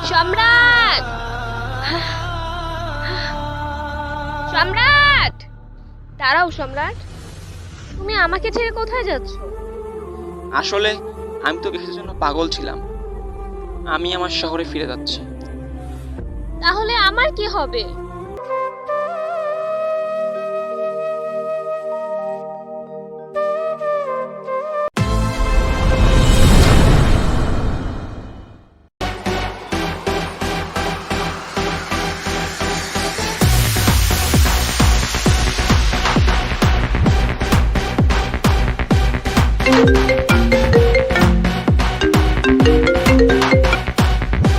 সম্রাট! সম্রাট! দাঁড়াও সম্রাট, তুমি আমাকে ছেড়ে কোথায় যাচ্ছ? আসলে আমি তো কিছুর জন্য পাগল ছিলাম। আমি আমার শহরে ফিরে যাচ্ছি। তাহলে আমার কি হবে?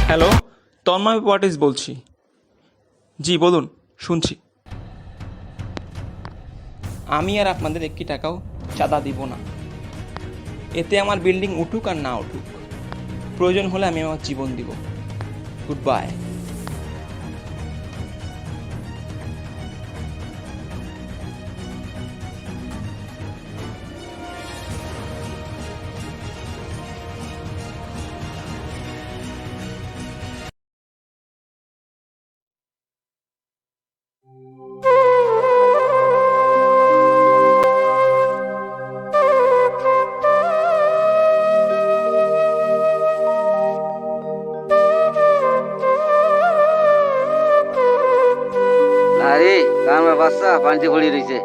হ্যালো, তন্ময় ওয়াটিস বলছি। জি বলুন, শুনছি। আমি আর আপনাদের একটি টাকাও চাঁদা দিব না। এতে আমার বিল্ডিং উঠুক আর না উঠুক, প্রয়োজন হলে আমি আমার জীবন দিব। Good bye. আরে কার বাচ্চা পানিতে পড়ে রয়েছে।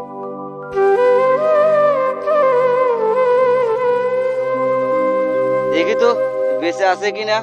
দেখি তো বেঁচে আছে কিনা।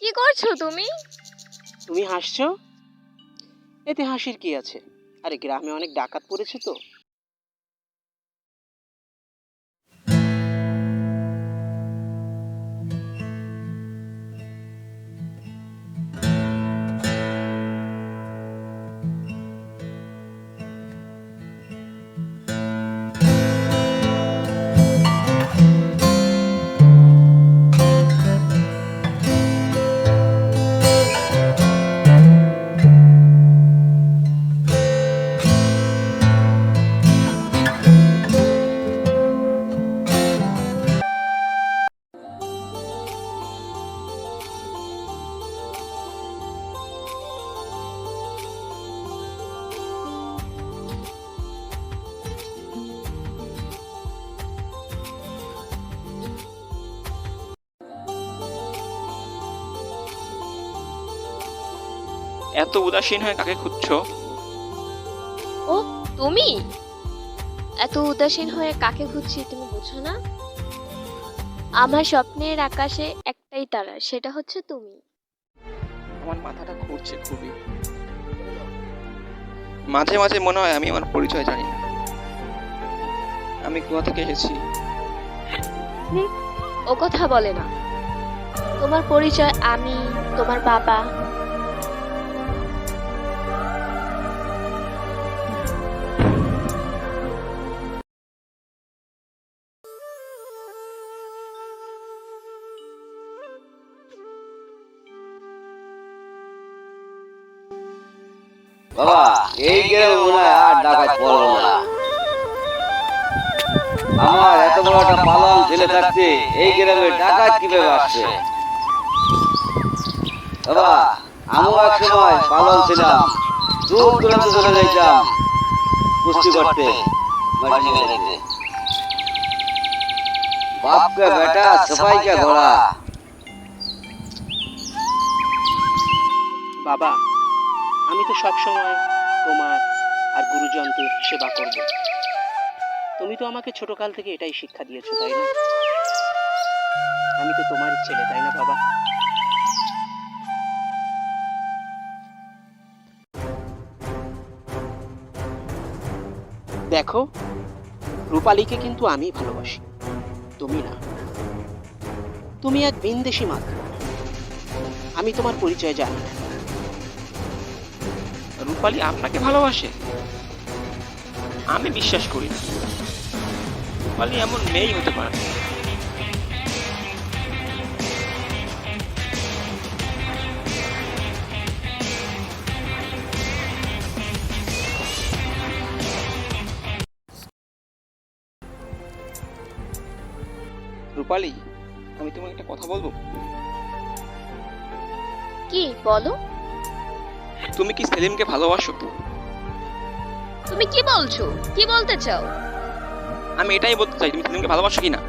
কি করছো তুমি? তুমি হাসছো? এতে হাসির কি আছে? আরে গ্রামে অনেক ডাকাত পড়েছে তো। এত উদাসীন হয়ে কাকে খুঁজছো? ও, তুমি? এত উদাসীন হয়ে কাকে খুঁজছি তুমি বুঝো না? আমার স্বপ্নের আকাশে একটাই তারা, সেটা হচ্ছে তুমি। আমার মাথাটা ঘুরছে খুবই। মাঝে মাঝে মনে হয় আমি আমার পরিচয় জানি না। আমি কোথা থেকে এসেছি। ও কথা বলে না। তোমার পরিচয় আমি, তোমার বাবা। বাবা এই গ্রামে মনে হয় আর ডাকাত পড়লো না। আমার এত বড় একটা পালন ছেলে থাকতে এই গ্রামে ডাকাত কিভাবে আসছে? বাবা আমিও এক সময় পালন ছিলাম, দূর দূরান্ত চলে যাইতাম কুস্তি করতে, মাটি মেরে। बाप का बेटा सफाई का घोड़ा। বাবা, আমি তো সব সময় তোমার আর গুরুজনদের সেবা করব। তুমি তো আমাকে ছোটকাল থেকে এটাই শিক্ষা দিয়েছো, তাই না? আমি তো তোমারই ছেলে, তাই না বাবা? দেখো, রূপালীকে কিন্তু আমি ভালোবাসি, তুমি না। তুমি এক ভিনদেশী মাত্র, আমি তোমার পরিচয় জানি না। রূপালী আপনাকে ভালোবাসে? আমি বিশ্বাস করি না। রূপালী এমন মেয়েই হতে পারে না। রূপালী, আমি তোমাকে একটা কথা বলবো। কি বলো? তুমি কি সেলিমকে ভালোবাসো? তুমি কি বলছো? কি বলতে চাও? আমি এটাই বলতে চাই, তুমি সেলিমকে ভালোবাসো কিনা?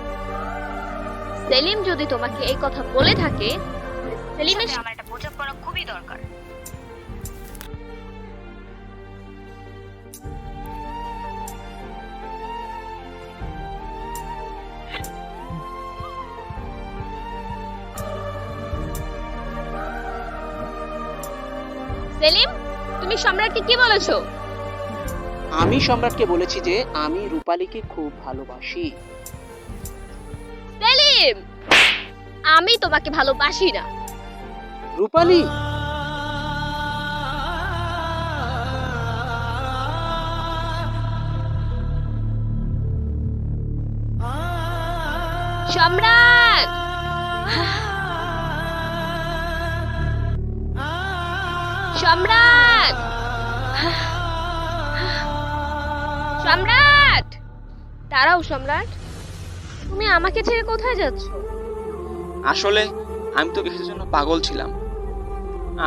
সেলিম যদি তোমাকে এই কথা বলে থাকে, সেলিমের সাথে আমার এটা বোঝাপড়া খুবই দরকার। সেলিম, তুমি সম্রাটকে কি বলেছো? আমি সম্রাটকে বলেছি যে আমি রূপালীকে খুব ভালোবাসি। সেলিম, আমি তোমাকে ভালোবাসি না। রূপালী, সম্রাট, সম্রাট, সম্রাট, দাঁড়াও সম্রাট, তুমি আমাকে ছেড়ে কোথায় যাচ্ছ? আসলে আমি তো কিসের জন্য পাগল ছিলাম।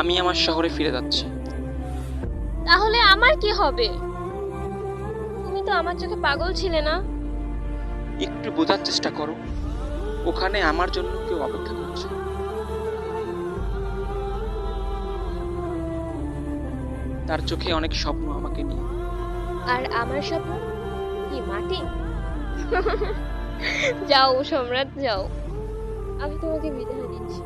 আমি আমার শহরে ফিরে যাচ্ছি। তাহলে আমার কি হবে? তুমি তো আমার চোখে পাগল ছিলে না। একটু বোঝার চেষ্টা করো, ওখানে আমার জন্য কেউ অপেক্ষা করছে। তার চোখে অনেক স্বপ্ন আমাকে নিয়ে। আর আমার স্বপ্ন কি মাটি? যাও সম্রাট, যাও, আমি তোমাকে বিদায় দিচ্ছি।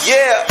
Yeah.